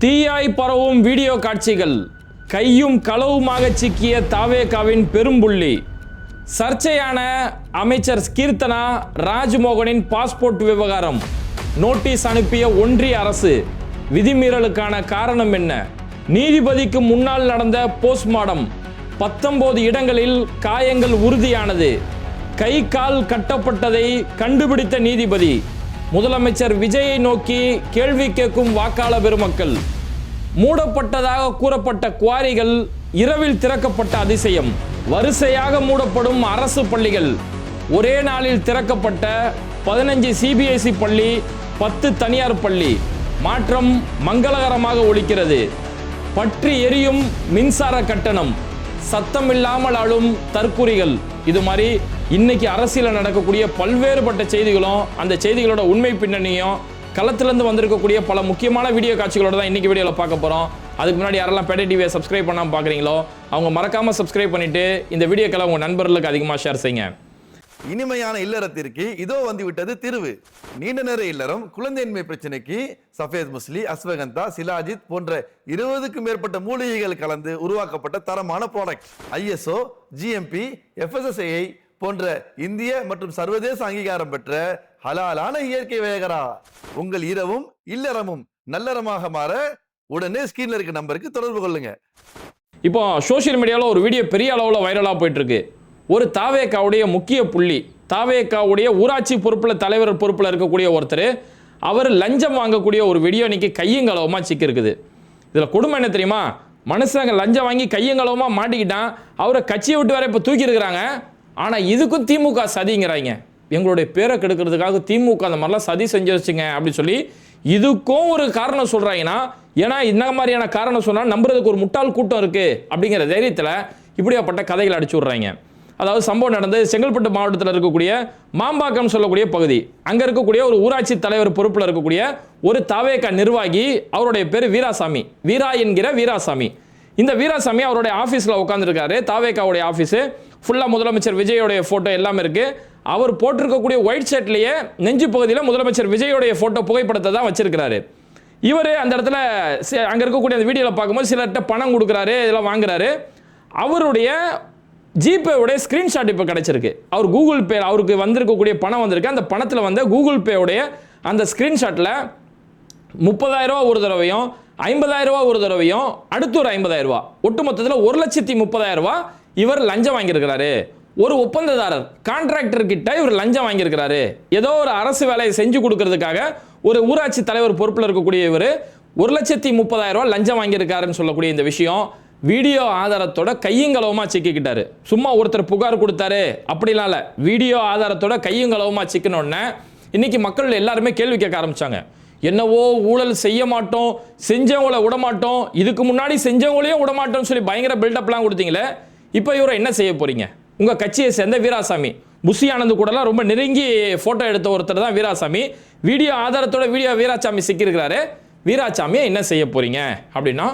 தீயாய் பரவும் வீடியோ காட்சிகள், கையும் களவுமாக சிக்கிய தாவேகாவின் பெரும்புள்ளி. சர்ச்சையான அமைச்சர் கீர்த்தனா ராஜ்மோகனின் பாஸ்போர்ட் விவகாரம். நோட்டீஸ் அனுப்பிய ஒன்றிய அரசு. விதிமீறலுக்கான காரணம் என்ன? நீதிபதிக்கு முன்னால் நடந்த போஸ்ட்மார்டம். 19 இடங்களில் காயங்கள் உறுதியானது. கை கால் கட்டப்பட்டதை கண்டுபிடித்த நீதிபதி. முதலமைச்சர் விஜயை நோக்கி கேள்வி கேட்கும் வாக்காளர் பெருமக்கள். மூடப்பட்டதாக கூறப்பட்ட குவாரிகள் இரவில் திறக்கப்பட்ட அதிசயம். வரிசையாக மூடப்படும் அரசு பள்ளிகள். ஒரே நாளில் திறக்கப்பட்ட 15 சிபிஎஸ்இ பள்ளி, 10 தனியார் பள்ளி. மாற்றம் மங்களகரமாக ஒலிக்கிறது. பற்றி எரியும் மின்சார கட்டணம். சத்தம் இல்லாமல் ஆளும் தற்குறிகள். இது மாதிரி இன்னைக்கு அரசியலில் நடக்கக்கூடிய பல்வேறுபட்ட செய்திகளும் அந்த செய்திகளோட உண்மை பின்னணியும் களத்திலிருந்து வந்திருக்கக்கூடிய பல முக்கியமான வீடியோ காட்சிகளோட தான் இன்னைக்கு வீடியோவில் பார்க்க போகிறோம். அதுக்கு முன்னாடி யாரெல்லாம் பேட்டை டிவியை சப்ஸ்கிரைப் பண்ணாமல் பார்க்குறீங்களோ அவங்க மறக்காமல் சப்ஸ்கிரைப் பண்ணிட்டு இந்த வீடியோக்களை உங்கள் நண்பர்களுக்கு அதிகமாக ஷேர் செய்யுங்க. இனிமையான இல்லறத்திற்கு இதோ வந்து விட்டது தீர்வு. நீண்ட நேர இல்லறம், குழந்தையின்மை பிரச்சனைக்கு சஃபேத் முஸ்லி, அஸ்வகந்தா, சிலாஜித் போன்ற 20க்கும் மேற்பட்ட மூலிகைகள் கலந்து உருவாக்கப்பட்ட தரமான ப்ராடக்ட். ISO, GMP, FSSAI போன்ற இந்திய மற்றும் சர்வதேச அங்கீகாரம் பெற்ற ஹலாலான இயற்கை வேகரா. உங்கள் இரவும் இல்லறமும் நல்லறமாக மாற உடனே ஸ்கிரீன்ல இருக்க நம்பருக்கு தொடர்பு கொள்ளுங்க. இப்போ சோசியல் மீடியாவில் ஒரு வீடியோ பெரிய அளவில் வைரலாக போயிட்டு இருக்கு. ஒரு தாவேகாவுடைய முக்கிய புள்ளி, தாவேகாவுடைய ஊராட்சி பொறுப்பில் தலைவர் பொறுப்பில் இருக்கக்கூடிய ஒருத்தர், அவர் லஞ்சம் வாங்கக்கூடிய ஒரு வீடியோ இன்னைக்கு கையங்களவமாக சிக்கிருக்குது. இதில் கொடுமை என்ன தெரியுமா? மனுஷங்க லஞ்சம் வாங்கி கையங்களவமாக மாட்டிக்கிட்டான். அவரை கட்சியை விட்டு வர இப்போ தூக்கி இருக்கிறாங்க. ஆனால் இதுக்கும் திமுக சதிங்கிறாங்க. எங்களுடைய பேரை கெடுக்கிறதுக்காக திமுக அந்த மாதிரிலாம் சதி செஞ்சு வச்சுங்க அப்படின்னு சொல்லி இதுக்கும் ஒரு காரணம் சொல்கிறாங்கன்னா, ஏன்னா இந்த மாதிரியான காரணம் சொன்னால் நம்புறதுக்கு ஒரு முட்டாள் கூட்டம் இருக்குது அப்படிங்கிற தைரியத்தில் இப்படியாப்பட்ட கதைகளை அடிச்சு விட்றாங்க. அதாவது சம்பவம் நடந்து செங்கல்பட்டு மாவட்டத்தில் இருக்கக்கூடிய மாம்பாக்கம் சொல்லக்கூடிய பகுதி. அங்கே இருக்கக்கூடிய ஒரு ஊராட்சி தலைவர் பொறுப்பில் இருக்கக்கூடிய ஒரு தாவேகா நிர்வாகி, அவருடைய பேர் வீராசாமி, வீரா என்கிற வீராசாமி. இந்த வீராசாமி அவருடைய ஆஃபீஸில் உட்காந்துருக்காரு. தாவேகாவுடைய ஆஃபீஸு ஃபுல்லாக முதலமைச்சர் விஜயோடைய ஃபோட்டோ எல்லாமே இருக்குது. அவர் போட்டிருக்கக்கூடிய ஒயிட் ஷர்ட்லேயே நெஞ்சு பகுதியில் முதலமைச்சர் விஜயோடைய ஃபோட்டோ புகைப்படத்தை தான் வச்சிருக்கிறாரு. இவர் அந்த இடத்துல அங்கே இருக்கக்கூடிய அந்த வீடியோவில் பார்க்கும்போது சிலர்கிட்ட பணம் கொடுக்குறாரு, இதெல்லாம் வாங்குறாரு. அவருடைய ஜிபேவுடைய ஸ்க்ரீன்ஷாட் இப்போ கிடச்சிருக்கு. அவர் கூகுள் பே, அவருக்கு வந்திருக்கக்கூடிய பணம் வந்திருக்கு. அந்த பணத்தில் வந்து கூகுள் பேவுடைய அந்த ஸ்க்ரீன்ஷாட்டில் 30,000 ரூபா ஒரு தடவையும், 50,000 ரூபா ஒரு தடவையும், அடுத்து ஒரு 50,000 ரூபா, ஒட்டுமொத்தத்தில் 1,30,000 ரூபா இவர் லஞ்சம் வாங்கியிருக்கிறாரு. ஒரு ஒப்பந்ததாரர் கான்ட்ராக்டர் கிட்ட இவர் லஞ்சம் வாங்கியிருக்கிறாரு. ஏதோ ஒரு அரசு வேலையை செஞ்சு கொடுக்கறதுக்காக ஒரு ஊராட்சி தலைவர் பொறுப்பில் இருக்கக்கூடிய இவர் 1,30,000 ரூபா லஞ்சம் வாங்கியிருக்காருன்னு சொல்லக்கூடிய இந்த விஷயம் வீடியோ ஆதாரத்தோட கையங்களவமா சிக்கிக்கிட்டாரு. சும்மா ஒருத்தர் புகார் கொடுத்தாரு அப்படிலாம் இல்லை, வீடியோ ஆதாரத்தோட கையங்களவமா சிக்கணும்னு இன்னைக்கு மக்கள் எல்லாருமே கேள்வி கேட்க ஆரம்பிச்சாங்க. என்னவோ ஊழல் செய்ய மாட்டோம், செஞ்சவங்களை விடமாட்டோம், இதுக்கு முன்னாடி செஞ்சவங்களையும் விடமாட்டோம்னு சொல்லி பயங்கர பில்டப்லாம் கொடுத்தீங்களே, இப்போ இவரை என்ன செய்ய போறீங்க? உங்கள் கட்சியை சேர்ந்த வீராசாமி, புஷி ஆனந்த் கூடலாம் ரொம்ப நெருங்கி ஃபோட்டோ எடுத்த ஒருத்தர் தான் வீராசாமி. வீடியோ ஆதாரத்தோட வீராசாமி சிக்கியிருக்கிறாரு. வீராசாமியை என்ன செய்ய போறீங்க அப்படின்னா,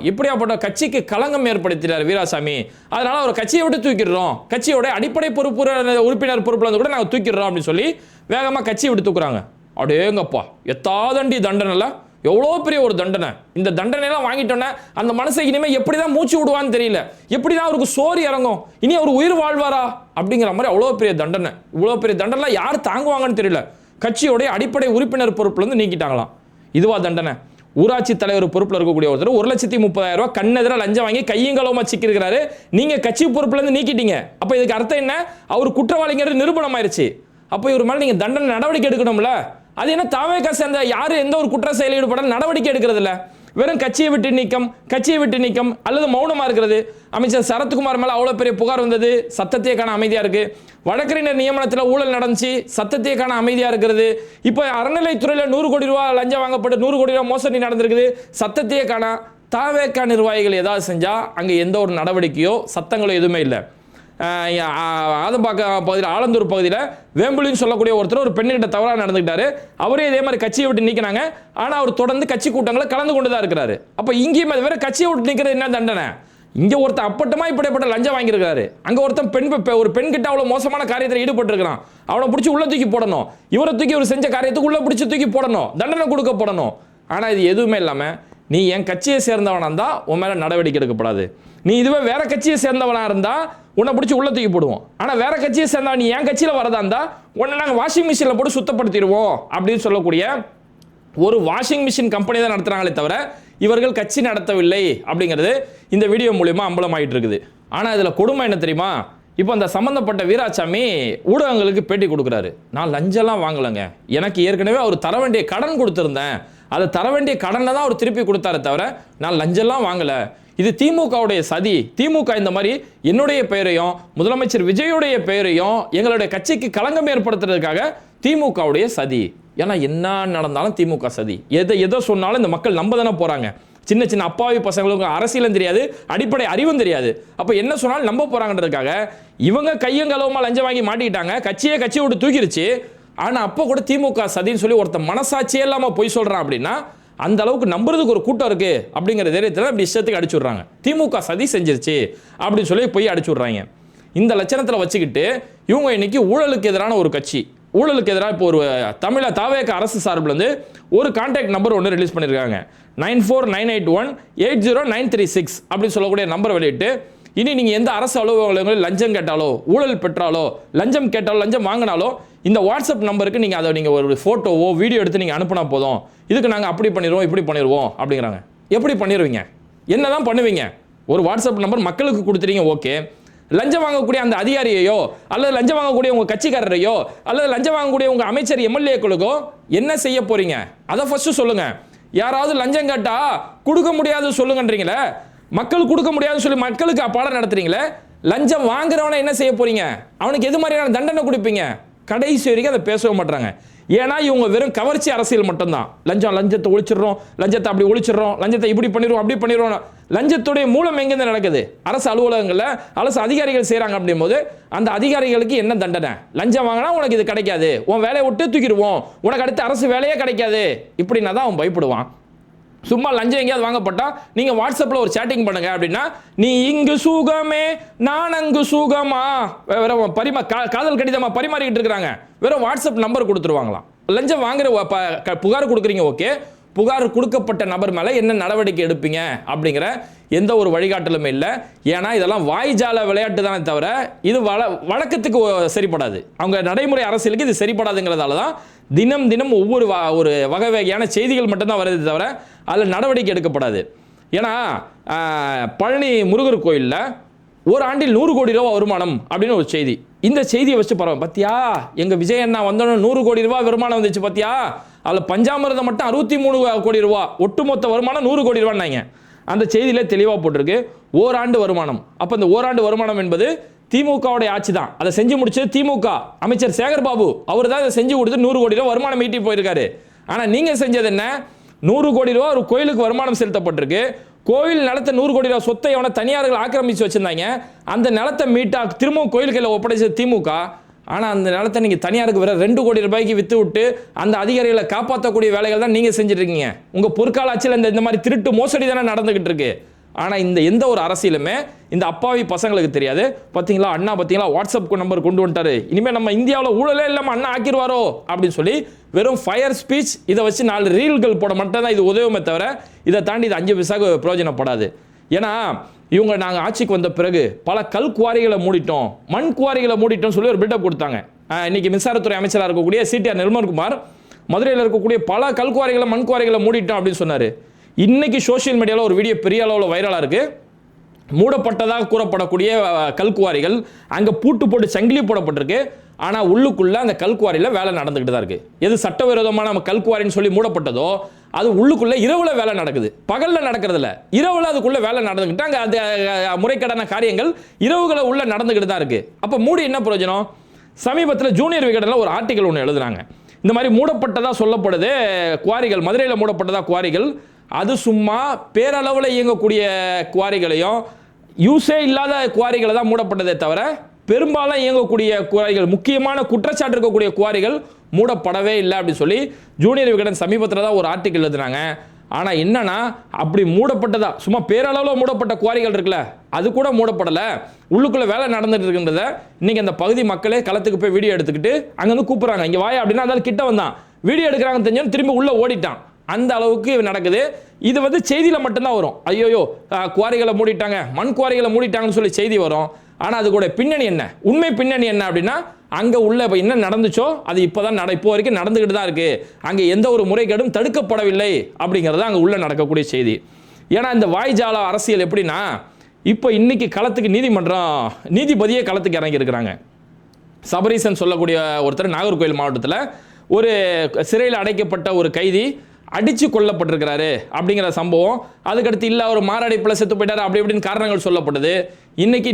இப்படியாப்பட்ட கட்சிக்கு களங்கம் ஏற்படுத்தினார் வீராசாமி, அதனால அவர் கட்சியை விட்டு தூக்கிடுறோம், கட்சியோட அடிப்படை உறுப்பினர் பொறுப்புல இருந்து கூட நாங்கள் தூக்கிடுறோம் அப்படின்னு சொல்லி வேகமாக கட்சியை விட்டு தூக்குறாங்க. அடேங்கப்பா, எத்தாதண்டி தண்டனைல, எவ்வளோ பெரிய ஒரு தண்டனை. இந்த தண்டனைலாம் வாங்கிட்டோன்னே அந்த மனசுக்கு இனிமேல் எப்படி தான் மூச்சு விடுவான்னு தெரியல, எப்படி தான் அவருக்கு சோறு இறங்கும், இனி அவர் உயிர் வாழ்வாரா அப்படிங்கிற மாதிரி அவ்வளோ பெரிய தண்டனை. இவ்வளோ பெரிய தண்டனை யார் தாங்குவாங்கன்னு தெரியல. கட்சியோடைய அடிப்படை உறுப்பினர் பொறுப்புலேருந்து நீக்கிட்டாங்களாம். இதுவா தண்டனை? ஊராட்சி தலைவர் பொறுப்பில் இருக்கக்கூடிய ஒருத்தர் 1,30,000 ரூபா கண்ணெதிராக லஞ்சம் வாங்கி கையங்களவமா சிக்கிருக்கிறாரு. நீங்க கட்சி பொறுப்புலேருந்து நீக்கிட்டீங்க. அப்போ இதுக்கு அர்த்தம் என்ன? அவர் குற்றவாளிங்கிறது நிரூபணம் ஆயிடுச்சு. அப்போ இவர் மேலே நீங்க தண்டனை நடவடிக்கை எடுக்கணும்ல. அது என்ன தாவேகா சேர்ந்த யாரு எந்த ஒரு குற்ற செயலில் ஈடுபட நடவடிக்கை எடுக்கிறது இல்லை. வெறும் கட்சியை விட்டு நீக்கம் அல்லது மௌனமா இருக்கிறது. அமைச்சர் சரத்குமார் மேல அவ்வளவு பெரிய புகார் வந்தது, சத்தத்தையே காண அமைதியா இருக்கு. வழக்கறிஞர் நியமனத்தில் ஊழல் நடந்துச்சு, சத்தத்தையே காண அமைதியா இருக்கிறது. இப்போ அறநிலைத்துறையில் 100 கோடி ரூபாய் லஞ்சம் வாங்கப்பட்டு 100 கோடி ரூபாய் மோசடி நடந்திருக்குது, சத்தத்தையே காண. தாவேகா நிர்வாகிகள் ஏதாவது செஞ்சா அங்கே எந்த ஒரு நடவடிக்கையோ சத்தங்களோ எதுவுமே இல்லை. ஆதம்பாக்கம் பகுதியில், ஆலந்தூர் பகுதியில் வேம்புலின்னு சொல்லக்கூடிய ஒருத்தர் ஒரு பெண்ணிட்ட தவறாக நடந்துக்கிட்டாரு. அவரே இதே மாதிரி கட்சியை விட்டு நீக்கினாங்க. ஆனால் அவர் தொடர்ந்து கட்சி கூட்டங்களை கலந்து கொண்டு தான் இருக்கிறாரு. அப்போ இங்கேயும் அது வேற கட்சியை விட்டு நீக்கிறது என்ன தண்டனை? இங்கே ஒருத்தன் அப்பட்டமா இப்படிப்பட்ட லஞ்சம் வாங்கியிருக்காரு, அங்கே ஒருத்தன் ஒரு பெண் கிட்ட அவ்வளோ மோசமான காரியத்தில் ஈடுபட்டு இருக்கிறான், அவனை பிடிச்சி உள்ள தூக்கி போடணும். இவரை தூக்கி இவர் செஞ்ச காரியத்துக்கு உள்ள பிடிச்சி தூக்கி போடணும், தண்டனை கொடுக்கப்படணும். ஆனால் இது எதுவுமே இல்லாமல் நீ என் கட்சியை சேர்ந்தவனாக இருந்தால் உன் மேலே நடவடிக்கை எடுக்கப்படாது. நீ இதுவே வேற கட்சியை சேர்ந்தவனாக இருந்தால் உன்னை பிடிச்சி உள்ள தூக்கி போடுவோம். ஆனால் வேற கட்சியை சேர்ந்தவன் நீ என் கட்சியில் வரதா இருந்தால் உன்னை நாங்கள் வாஷிங் மிஷினில் போட்டு சுத்தப்படுத்திடுவோம் அப்படின்னு சொல்லக்கூடிய ஒரு வாஷிங் மிஷின் கம்பெனி தான் நடத்துகிறாங்களே தவிர இவர்கள் கட்சி நடத்தவில்லை அப்படிங்கிறது இந்த வீடியோ மூலிமா அம்பலமாயிட்டு இருக்குது. ஆனால் இதில் கொடுமை என்ன தெரியுமா? இப்போ அந்த சம்மந்தப்பட்ட வீராசாமி ஊடகங்களுக்கு பேட்டி கொடுக்குறாரு. நான் லஞ்சம்லாம் வாங்கலைங்க, எனக்கு ஏற்கனவே அவர் தர வேண்டிய கடன் கொடுத்துருந்தேன், அதை தர வேண்டிய கடனை தான் அவர் திருப்பி கொடுத்தாரு தவிர நான் லஞ்சம்லாம் வாங்கலை. இது திமுகவுடைய சதி. திமுக இந்த மாதிரி என்னுடைய பெயரையும் முதலமைச்சர் விஜயுடைய பெயரையும் எங்களுடைய கட்சிக்கு களங்கம் ஏற்படுத்துறதுக்காக திமுகவுடைய சதி. ஏன்னா என்ன நடந்தாலும் திமுக சதி. எதை சொன்னாலும் இந்த மக்கள் நம்ப தானே போறாங்க. சின்ன சின்ன அப்பாவி பசங்களுக்கு அரசியலும் தெரியாது, அடிப்படை அறிவும் தெரியாது. அப்ப என்ன சொன்னாலும் நம்ப போறாங்கன்றதுக்காக இவங்க கையும் களவுமா லஞ்சம் வாங்கி மாட்டிக்கிட்டாங்க, கட்சியை விட்டு தூக்கிருச்சு. ஆனா அப்போ கூட திமுக சதின்னு சொல்லி ஒருத்த மனசாட்சியே இல்லாம பொய் சொல்றான் அப்படின்னா அந்த அளவுக்கு நம்புறதுக்கு ஒரு கூட்டம் இருக்கு அப்படிங்கிற தைரியத்தில் இப்படி இஷ்டத்துக்கு அடிச்சு விடுறாங்க. திமுக சதி செஞ்சிருச்சு அப்படின்னு சொல்லி போய் அடிச்சு விடுறாங்க. இந்த லட்சணத்தில் வச்சுக்கிட்டு இவங்க இன்னைக்கு ஊழலுக்கு எதிரான ஒரு கட்சி, ஊழலுக்கு எதிராக இப்போ ஒரு தாவேக அரசு சார்பில் வந்து ஒரு கான்டாக்ட் நம்பர் ஒன்று ரிலீஸ் பண்ணியிருக்காங்க. 9498180936 அப்படின்னு சொல்லக்கூடிய நம்பர் வெளியிட்டு இனி நீங்கள் எந்த அரசு அலுவலகங்களில் லஞ்சம் கேட்டாலோ ஊழல் பெற்றாலோ லஞ்சம் கேட்டாலோ லஞ்சம் வாங்கினாலோ இந்த வாட்ஸ்அப் நம்பருக்கு நீங்கள் அதை நீங்கள் ஒரு ஃபோட்டோவோ வீடியோ எடுத்து நீங்கள் அனுப்புனா போதும், இதுக்கு நாங்கள் அப்படி பண்ணிடுவோம் இப்படி பண்ணிடுவோம் அப்படிங்கிறாங்க. எப்படி பண்ணிடுவீங்க? என்ன தான் பண்ணுவீங்க? ஒரு வாட்ஸ்அப் நம்பர் மக்களுக்கு கொடுத்துறீங்க, ஓகே. லஞ்சம் வாங்கக்கூடிய அந்த அதிகாரியையோ அல்லது லஞ்சம் வாங்கக்கூடிய உங்கள் கட்சிக்காரரையோ அல்லது லஞ்சம் வாங்கக்கூடிய உங்கள் அமைச்சர் எம்எல்ஏக்களுக்கோ என்ன செய்ய போறீங்க? அதை ஃபர்ஸ்ட் சொல்லுங்க. யாராவது லஞ்சம் கேட்டா கொடுக்க முடியாது சொல்லுங்கன்றீங்களே, மக்கள் கொடுக்க முடியாதுன்னு சொல்லி மக்களுக்கு பாடம் நடத்துறீங்களே, லஞ்சம் வாங்குறவனை என்ன செய்ய போறீங்க? அவனுக்கு எது மாதிரியான தண்டனை கொடுப்பீங்க? கடைசி வரைக்கும் அதை பேசவே மாட்டாங்க. ஏன்னா இவங்க வெறும் கவர்ச்சி அரசியல் மட்டும்தான். லஞ்சத்தை ஒழிச்சிடுறோம், லஞ்சத்தை அப்படி ஒழிச்சிடுறோம், லஞ்சத்தை இப்படி பண்ணிடுவோம் அப்படி பண்ணிடுவோம். லஞ்சத்துடைய மூலம் எங்கேருந்து நடக்குது? அரசு அலுவலகங்களில் அரசு அதிகாரிகள் செய்கிறாங்க அப்படின் போது அந்த அதிகாரிகளுக்கு என்ன தண்டனை? லஞ்சம் வாங்கினா உனக்கு இது கிடைக்காது, உன் வேலையை விட்டு தூக்கிடுவோம், உனக்கு அடுத்த அரசு வேலையே கிடைக்காது இப்படின்னா தான் அவன் பயப்படுவான். சும்மா லஞ்சம் எங்கேயாவது வாங்கப்பட்டா நீங்க வாட்ஸ்அப்ல ஒரு சேட்டிங் பண்ணுங்க அப்படின்னா நீ இங்கு சுகமே நான் அங்கு சுகமா வெறும் காதல் கடிதமா பரிமாறிக்கிட்டு இருக்கிறாங்க. வெறும் வாட்ஸ்அப் நம்பர் கொடுத்துருவாங்களாம். லஞ்சம் வாங்குற புகார் கொடுக்குறீங்க, ஓகே. புகார் கொடுக்கப்பட்ட நபர் மேலே என்ன நடவடிக்கை எடுப்பீங்க அப்படிங்கிற எந்த ஒரு வழிகாட்டலுமே இல்லை. ஏன்னா இதெல்லாம் வாய்ஜால விளையாட்டு தானே தவிர இது வழக்கத்துக்கு சரிப்படாது. அவங்க நடைமுறை அரசியலுக்கு இது சரிப்படாதுங்கிறதால தான் தினம் தினம் ஒவ்வொரு ஒரு வகை வகையான செய்திகள் மட்டும்தான் வருது தவிர அதில் நடவடிக்கை எடுக்கப்படாது. ஏன்னா பழனி முருகர் கோயிலில் ஒரு ஆண்டில் 100 கோடி ரூபா வருமானம் அப்படின்னு ஒரு செய்தி. இந்த செய்தியை வச்சு பரவாயில்ல, பத்தியா எங்கள் விஜய் அண்ணா வந்தோன்னு 100 கோடி ரூபா வருமானம் வந்துச்சு பத்தியா, அதில் பஞ்சாமிரதம் மட்டும் 63 கோடி ரூபா, ஒட்டுமொத்த வருமானம் 100 கோடி ரூபான்னாங்க. அந்த செய்தியிலே தெளிவாக போட்டிருக்கு ஓராண்டு வருமானம். அப்போ இந்த ஓராண்டு வருமானம் என்பது திமுகவுடைய ஆட்சி தான். அதை செஞ்சு முடிச்சது திமுக அமைச்சர் சேகர் பாபு, அவர் தான் அதை செஞ்சு கொடுத்து 100 கோடி ரூபா வருமானம் ஈட்டி போயிருக்காரு. ஆனால் நீங்கள் செஞ்சது என்ன? 100 கோடி ரூபா ஒரு கோயிலுக்கு வருமானம் செலுத்தப்பட்டிருக்கு. கோயில் நிலத்தை 100 கோடி ரூபா சொத்தை அவனை தனியார்கள் ஆக்கிரமிச்சு வச்சிருந்தாங்க. அந்த நிலத்தை மீட்டா திரும்பவும் கோயில் கையில் ஒப்படைச்சது திமுக. ஆனால் அந்த நிலத்தை நீங்கள் தனியாருக்கு வேற 2 கோடி ரூபாய்க்கு விற்று விட்டு அந்த அதிகாரிகளை காப்பாற்றக்கூடிய வேலைகள் தான் நீங்கள் செஞ்சுட்டு இருக்கீங்க. உங்கள் பொற்கால ஆட்சியில் இந்த மாதிரி திருட்டு மோசடி தானே நடந்துகிட்டு இருக்கு. ஆனால் இந்த எந்த ஒரு அரசியலுமே இந்த அப்பாவி பசங்களுக்கு தெரியாது. பார்த்தீங்களா அண்ணா, பார்த்தீங்களா வாட்ஸ்அப் நம்பர் கொண்டு வந்துட்டாரு, இனிமேல் நம்ம இந்தியாவில் ஊழலே இல்லாமல் அண்ணா ஆக்கிடுவாரோ அப்படின்னு சொல்லி வெறும் ஃபயர் ஸ்பீச் இதை வச்சு 4 ரீல்கள் போட மட்டும் தான் இது உதவுமே தவிர இதை தாண்டி இது 5 பைசாவுக்கு பிரயோஜனப்படாது. ஏன்னா இவங்க நாங்கள் ஆட்சிக்கு வந்த பிறகு பல கல் குவாரிகளை மூடிட்டோம், மண் குவாரிகளை மூடிட்டோம் சொல்லி ஒரு பில்டப் கொடுத்தாங்க. இன்னைக்கு மின்சாரத்துறை அமைச்சராக இருக்கக்கூடிய சிடிஆர் நிர்மல்குமார் மதுரையில் இருக்கக்கூடிய பல கல் குவாரிகளை மண் குவாரிகளை மூடிட்டோம் அப்படின்னு சொன்னார். இன்னைக்கு சோசியல் மீடியாவில் ஒரு வீடியோ பெரிய அளவில் வைரலாக இருக்கு. மூடப்பட்டதாக கூறப்படக்கூடிய கல்குவாரிகள் அங்கே பூட்டு போட்டு சங்கிலி போடப்பட்டிருக்கு. ஆனால் உள்ளுக்குள்ள அந்த கல்குவாரியில் வேலை நடந்துகிட்டு தான் இருக்கு. எது சட்டவிரோதமான நம்ம கல்குவாரின்னு சொல்லி மூடப்பட்டதோ அது உள்ளுக்குள்ள இரவுல வேலை நடக்குது, பகல்ல நடக்கிறது இல்லை. இரவுல அதுக்குள்ள வேலை நடந்துகிட்டு அங்கே அந்த முறைகேடான காரியங்கள் இரவுகளை உள்ள நடந்துகிட்டு தான் இருக்கு. அப்போ மூடி என்ன பிரயோஜனம்? சமீபத்தில் ஜூனியர் விகடனில் ஒரு ஆர்டிகல் ஒன்று எழுதுனாங்க. இந்த மாதிரி மூடப்பட்டதாக சொல்லப்படுது குவாரிகள், மதுரையில் மூடப்பட்டதாக குவாரிகள், அது சும்மா பேரளவில் இயங்கக்கூடிய குவாரிகளையும் யூஸே இல்லாத குவாரிகளை தான் மூடப்பட்டதே தவிர பெரும்பாலும் இயங்கக்கூடிய குவாரிகள், முக்கியமான குற்றச்சாட்டு இருக்கக்கூடிய குவாரிகள் மூடப்படவே இல்லை அப்படின்னு சொல்லி ஜூனியர் விகடன் சமீபத்தில் தான் ஒரு ஆர்டிக்கல் எழுதுனாங்க. ஆனால் என்னன்னா அப்படி மூடப்பட்டதா சும்மா பேரளவில் மூடப்பட்ட குவாரிகள் இருக்குல்ல அது கூட மூடப்படலை, உள்ளுக்குள்ளே வேலை நடந்துட்டு இருக்குன்றத இன்னைக்கு அந்த பகுதி மக்களே களத்துக்கு போய் வீடியோ எடுத்துக்கிட்டு அங்கே வந்து கூப்பிட்றாங்க, இங்கே வாயா அப்படின்னா அதால் கிட்ட வந்தான் வீடியோ எடுக்கிறாங்க தெரிஞ்சோன்னு திரும்பி உள்ளே ஓடிட்டான். அந்த அளவுக்கு நடக்குது. இது வந்து செய்தியில் மட்டும்தான் வரும். ஐயோயோ குவாரிகளை மூடிட்டாங்க, மண் குவாரிகளை மூடிட்டாங்கன்னு சொல்லி செய்தி வரும். ஆனால் அது கூட பின்னணி என்ன, உண்மை பின்னணி என்ன அப்படின்னா, அங்கே உள்ள இப்போ என்ன நடந்துச்சோ அது இப்போதான் இப்போ வரைக்கும் நடந்துக்கிட்டு தான் இருக்கு. அங்கே எந்த ஒரு முறைகேடும் தடுக்கப்படவில்லை அப்படிங்கிறது அங்கே உள்ள நடக்கக்கூடிய செய்தி. ஏன்னா இந்த வாய்ஜால அரசியல் எப்படின்னா, இப்போ இன்னைக்கு களத்துக்கு நீதிபதியே களத்துக்கு இறங்கி இருக்கிறாங்க. சபரீசன் சொல்லக்கூடிய ஒருத்தர் நாகர்கோவில் மாவட்டத்தில் ஒரு சிறையில் அடைக்கப்பட்ட ஒரு கைதி அடிச்சு கொல்லப்பட்டிருக்கிறாரு அப்படிங்கிற சம்பவம். அதுக்கடுத்து இல்லை அவர் மாரடைப்பில் செத்து போயிட்டாரு அப்படி இப்படின்னு காரணங்கள் சொல்லப்பட்டது. இன்னைக்கு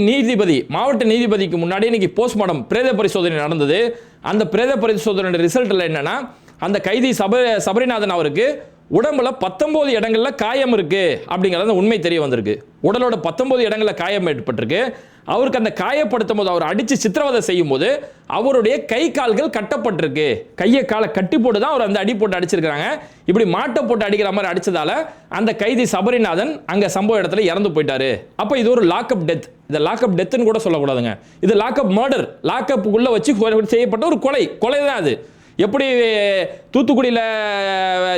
மாவட்ட நீதிபதிக்கு முன்னாடி இன்னைக்கு போஸ்ட்மார்டம் பிரேத பரிசோதனை நடந்தது. அந்த பிரேத பரிசோதனை ரிசல்ட்டில் என்னன்னா, அந்த கைதி சபரிநாதன் அவருக்கு உடம்புல 19 இடங்கள்ல காயம் இருக்கு அப்படிங்கிறது உண்மை தெரிய வந்திருக்கு. உடலோட 19 இடங்கள்ல காயம் ஏற்பட்டிருக்கு. அவருக்கு அந்த காயப்படுத்தும் போது, அவர் அடிச்சு சித்திரவதை செய்யும் போது அவருடைய கை கால்கள் கட்டப்பட்டிருக்கு. கையை காலை கட்டி போட்டு தான் அவர் அந்த அடி போட்டு அடிச்சிருக்காங்க. இப்படி மாட்டை போட்டு அடிக்கிற மாதிரி அடிச்சதால அந்த கைதி சபரிநாதன் அங்க சம்பவ இடத்துல இறந்து போயிட்டாரு. அப்ப இது ஒரு லாக்அப் டெத். இதை லாக்அப் டெத்னு கூட சொல்லக்கூடாதுங்க, இது லாக்அப் மர்டர். லாக்அப்புக்குள்ள வச்சு செய்யப்பட்ட ஒரு கொலை தான் அது. எப்படி தூத்துக்குடியில்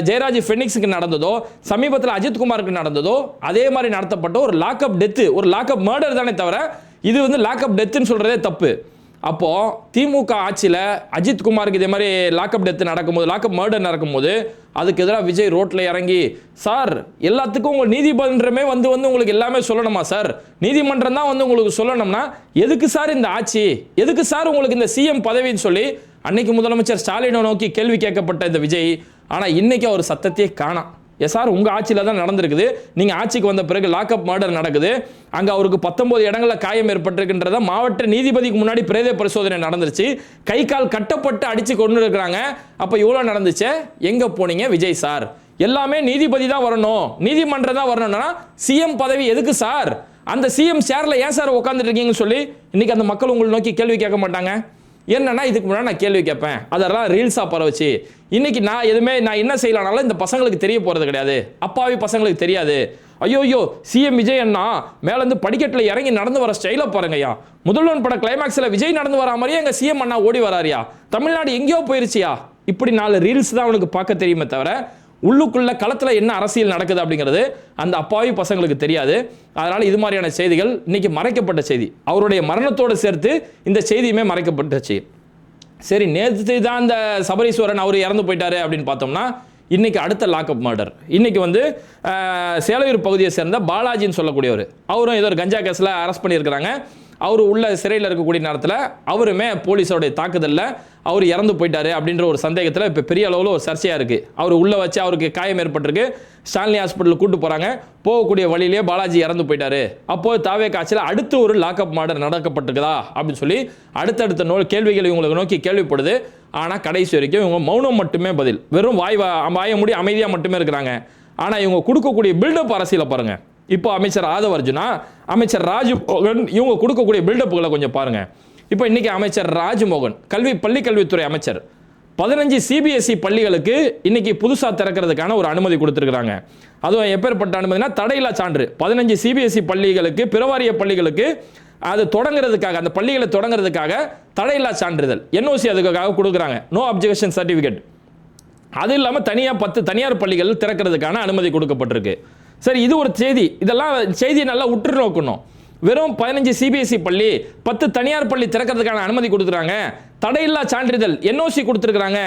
ஜெயராஜ் ஃபெனிக்ஸுக்கு நடந்ததோ, சமீபத்தில் அஜித்குமாருக்கு நடந்ததோ, அதே மாதிரி நடத்தப்பட்ட ஒரு லாக்அப் டெத்து, ஒரு லாக்அப் மர்டர் தானே தவிர இது வந்து லாக்அப் டெத்துன்னு சொல்றதே தப்பு. அப்போ திமுக ஆட்சியில் அஜித்குமாருக்கு இதே மாதிரி லாக்அப் டெத்து நடக்கும்போது, லாக்அப் மர்டர் நடக்கும்போது அதுக்கு எதிராக விஜய் ரோட்ல இறங்கி, சார் எல்லாத்துக்கும் உங்கள் நீதிமன்றமே வந்து உங்களுக்கு எல்லாமே சொல்லணுமா சார், நீதிமன்றம் தான் வந்து உங்களுக்கு சொல்லணும்னா எதுக்கு சார் இந்த ஆட்சி, எதுக்கு சார் உங்களுக்கு இந்த சிஎம் பதவின்னு சொல்லி அன்னைக்கு முதலமைச்சர் ஸ்டாலினை நோக்கி கேள்வி கேட்கப்பட்ட இந்த விஜய், ஆனால் இன்னைக்கு அவர் சத்தத்தையே காணோம். சார் உங்க ஆட்சியில தான் நடந்திருக்குது, நீங்க ஆட்சிக்கு வந்த பிறகு லாக்அப் மர்டர் நடக்குது, அங்க அவருக்கு 19 இடங்கள்ல காயம் ஏற்பட்டிருக்கின்றத மாவட்ட நீதிபதிக்கு முன்னாடி பிரேத பரிசோதனை நடந்துருச்சு, கை கால் கட்டப்பட்டு அடிச்சு கொண்டு இருக்கிறாங்க. அப்ப இவ்வளவு நடந்துச்சு, எங்க போனீங்க விஜய் சார்? எல்லாமே நீதிபதி தான் வரணும், நீதிமன்றம் தான் வரணும்னா சிஎம் பதவி எதுக்கு சார்? அந்த சிஎம் சேர்ல ஏன் சார் உட்கார்ந்துட்டு இருக்கீங்கன்னு சொல்லி இன்னைக்கு அந்த மக்கள் உங்களை நோக்கி கேள்வி கேட்க மாட்டாங்க. என்னன்னா, இதுக்கு முன்னாடி நான் கேள்வி கேட்பேன், அதெல்லாம் ரீல்ஸா பரவச்சு. இன்னைக்கு நான் என்ன செய்யலானாலும் இந்த பசங்களுக்கு தெரிய போறது கிடையாது, அப்பாவி பசங்களுக்கு தெரியாது. ஐயோ சிஎம் விஜய் அண்ணா மேலேருந்து படிக்கட்டில் இறங்கி நடந்து வர ஸ்டைலை பாருங்கய்யா, முதல்வன் பட கிளைமேக்ஸில் விஜய் நடந்து வர மாதிரியே எங்க சிஎம் அண்ணா ஓடி வராரியா, தமிழ்நாடு எங்கேயோ போயிருச்சியா. இப்படி 4 ரீல்ஸ் தான் அவனுக்கு பார்க்க தெரியுமே தவிர உள்ளுக்குள்ள களத்தில் என்ன அரசியல் நடக்குது அப்படிங்கிறது அந்த அப்பாவி பசங்களுக்கு தெரியாது. அதனால இது மாதிரியான செய்திகள் இன்னைக்கு மறைக்கப்பட்ட செய்தி, அவருடைய மரணத்தோடு சேர்த்து இந்த செய்தியுமே மறைக்கப்பட்டுச்சு. சரி, நேற்று தான் இந்த சபரீஸ்வரன் அவர் இறந்து போயிட்டாரு அப்படின்னு பார்த்தோம்னா, இன்னைக்கு அடுத்த லாக்அப் மர்டர். இன்னைக்கு வந்து சேலையூர் பகுதியை சேர்ந்த பாலாஜின்னு சொல்லக்கூடியவர், அவரும் ஏதோ ஒரு கஞ்சா கேஸில் அரெஸ்ட் பண்ணியிருக்கிறாங்க. அவர் உள்ள சிறையில் இருக்கக்கூடிய நேரத்தில் அவருமே போலீஸோடைய தாக்குதலில் அவர் இறந்து போயிட்டாரு அப்படின்ற ஒரு சந்தேகத்தில் இப்போ பெரிய அளவில் ஒரு சர்ச்சையாக இருக்குது. அவர் உள்ளே வச்சு அவருக்கு காயம் ஏற்பட்டிருக்கு, ஸ்டான்லி ஹாஸ்பிட்டலுக்கு கூட்டு போகிறாங்க, போகக்கூடிய வழியிலே பாலாஜி இறந்து போயிட்டாரு. அப்போது தாவே காட்சியில் அடுத்து ஒரு லாக்அப் மர்டர் நடக்கப்பட்டிருக்குதா அப்படின்னு சொல்லி அடுத்தடுத்த கேள்விகள் இவங்களுக்கு நோக்கி கேள்விப்படுது. ஆனால் கடைசி வரைக்கும் இவங்க மௌனம் மட்டுமே பதில், வெறும் வாய மூடி அமைதியாக மட்டுமே இருக்கிறாங்க. ஆனால் இவங்க கொடுக்கக்கூடிய பில்டப் அரசியலை பாருங்கள். இப்போ அமைச்சர் ஆதவ் அர்ஜுனா, அமைச்சர் ராஜ்மோகன், இவங்க கொடுக்கக்கூடிய பில்டப்புகளை கொஞ்சம் பாருங்க. இப்போ இன்னைக்கு அமைச்சர் ராஜ்மோகன் பள்ளி கல்வித்துறை அமைச்சர் 15 சிபிஎஸ்இ பள்ளிகளுக்கு இன்னைக்கு புதுசாக திறக்கிறதுக்கான ஒரு அனுமதி கொடுத்துருக்காங்க. அதுவும் எப்பேற்பட்ட அனுமதினா தடையில்லா சான்று. 15 சிபிஎஸ்இ பள்ளிகளுக்கு, பிறவாரிய பள்ளிகளுக்கு அது தொடங்குறதுக்காக, அந்த பள்ளிகளை தொடங்குறதுக்காக தடையில்லா சான்றிதழ் என்ஓசி அதுக்காக கொடுக்குறாங்க, நோ அப்ஜெக்ஷன் சர்டிஃபிகேட். அது இல்லாமல் தனியாக 10 தனியார் பள்ளிகள் திறக்கிறதுக்கான அனுமதி கொடுக்கப்பட்டிருக்கு. சரி, இது ஒரு செய்தி. இதெல்லாம் செய்தியை நல்லா உற்று நோக்கணும். வெறும் 15 சிபிஎஸ்இ பள்ளி, 10 தனியார் பள்ளி திறக்கிறதுக்கான அனுமதி கொடுத்துறாங்க, தடையில்லா சான்றிதழ் என்ஓசி கொடுத்துருக்காங்க